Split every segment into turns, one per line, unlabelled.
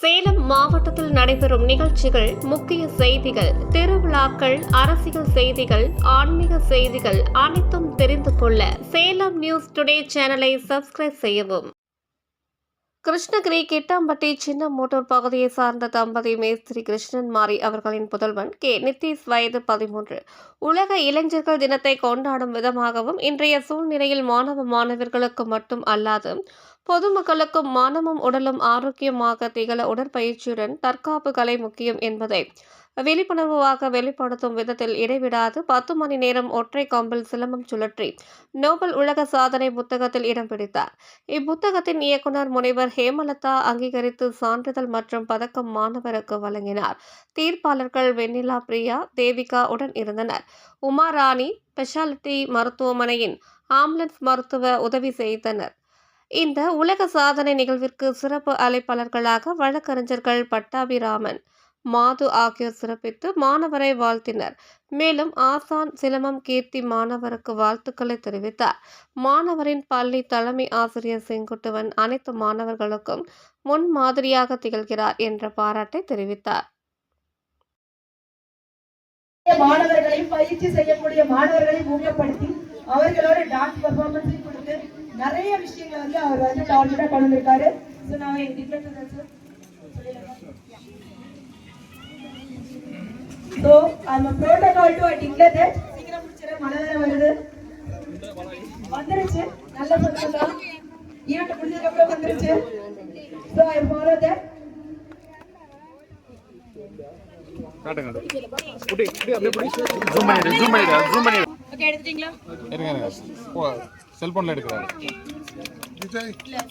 சேலம் மாவட்டத்தில் நடைபெறும் நிகழ்ச்சிகள், முக்கிய செய்திகள், திருவிழாக்கள், அரசியல் செய்திகள், ஆன்மீக செய்திகள் அனைத்தும் தெரிந்து கொள்ள சேலம் நியூஸ் டுடே சேனலை சப்ஸ்கிரைப் செய்யவும். கிருஷ்ணகிரி கிட்டாம்பட்டி சின்ன மோட்டூர் பகுதியை சார்ந்த தம்பதி மேஸ்திரி கிருஷ்ணன் மாரி அவர்களின் புதல்வன் கே நித்தீஷ் வயது 13 உலக இளைஞர்கள் தினத்தை கொண்டாடும் விதமாகவும் இன்றைய சூழ்நிலையில் மாணவ மாணவர்களுக்கு மட்டும் அல்லாது பொதுமக்களுக்கும் மனமும் உடலும் ஆரோக்கியமாக திகழ உடற்பயிற்சியுடன் தற்காப்பு கலை முக்கியம் என்பதை விழிப்புணர்வாக வெளிப்படுத்தும் விதத்தில் இடைவிடாது 10 மணி நேரம் ஒற்றை கம்பில் சிலம்பம் சுழற்றி நோபல் உலக சாதனை புத்தகத்தில் இடம் பிடித்தார். இப்புத்தகத்தின் இயக்குனர் முனைவர் ஹேமலதா அங்கீகரித்து சான்றிதழ் மற்றும் பதக்கம் மாணவருக்கு வழங்கினார். தீர்ப்பாளர்கள் வெண்ணிலா பிரியா, தேவிகா உடன் இருந்தனர். உமாராணி ஸ்பெஷாலிட்டி மருத்துவமனையின் ஆம்புலன்ஸ் மருத்துவ உதவி செய்தனர். இந்த உலக சாதனை நிகழ்விற்கு சிறப்பு அழைப்பாளர்களாக வழக்கறிஞர்கள் பட்டாபிராமன், மாது ஆகியோர் சிறப்பித்து மாணவரை வாழ்த்தினர். மேலும் ஆசான் சிலம்பம் கீர்த்தி மாணவருக்கு வாழ்த்துக்களை தெரிவித்தார். மாணவரின் பள்ளி தலைமை ஆசிரியர் செங்குட்டுவன் அனைத்து மாணவர்களுக்கும் முன் மாதிரியாக திகழ்கிறார் என்ற பாராட்டை தெரிவித்தார்.
மாணவர்களையும் பயிற்சி செய்யக்கூடிய மாணவர்களையும் ஊக்கப்படுத்தி அவர்களோட டான்ஸ் பெர்ஃபார்மன்ஸ் கொடுத்து நிறைய விஷயங்களை அவர் டார்கெட்டா கொண்டு இருக்காரு. So I'm a protocol to declare that சீக்கிரம் முடிச்சற மழை வேற வருது வந்துருச்சு நல்ல சத்தம் ஈவென்ட் முடிஞ்சதுக்கு அப்புறம் வந்துருச்சு. So I follow that.
காட்டுங்க புடி அப்படியே புடி ஜூம் பண்ணி
ஓகே எடுத்துட்டீங்களா?
இருங்க செல்போன்ல எடுக்கறாரு
இல்ல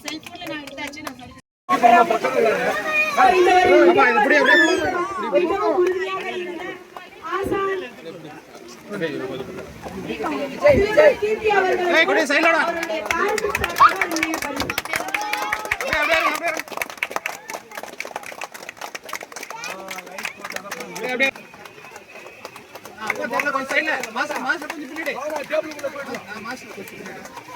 செல்போன்ல நான் எடுத்தாச்சு. நான் சொல்லி
கொஞ்சம்